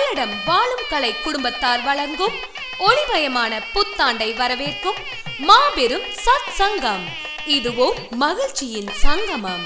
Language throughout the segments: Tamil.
பல்லடம் வாழும் கலை குடும்பத்தார் வழங்கும் ஒளிமயமான புத்தாண்டை வரவேற்கும் மாபெரும் சத் சங்கம். இதுவோ மகிழ்ச்சியின் சங்கமம்.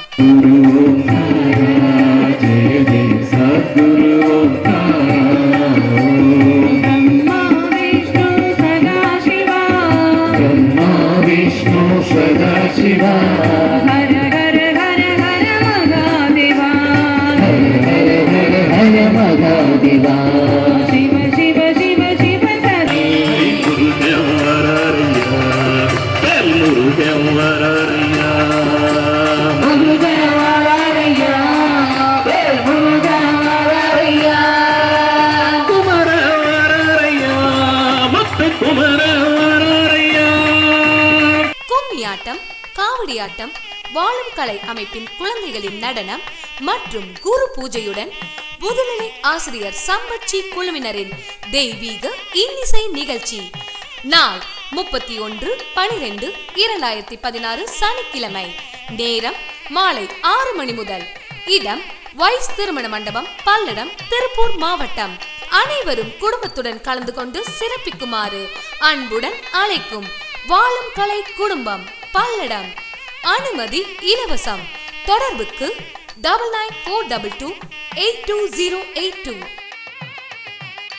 கும்மியாட்டம், காவடியாட்டம், வாழும் கலை அமைப்பின் குழந்தைகளின் நடனம் மற்றும் குரு பூஜையுடன் முதுநிலை ஆசிரியர் சம்பச்சி குழுவினரின் தெய்வீக இன்னிசை நிகழ்ச்சி நாள் 31/12/2016 சனிக்கிழமை. நேரம் மாலை 6 மணி முதல். இடம் வைஸ் திருமண மண்டபம், பல்லடம், திருப்பூர் மாவட்டம். அனைவரும் குடும்பத்துடன் கலந்து கொண்டு சிறப்பிக்குமாறு அன்புடன் அழைக்கும் வாழும் கலை குடும்பம், பல்லடம். அனுமதி இலவசம். தொடர்புக்கு 9942282082.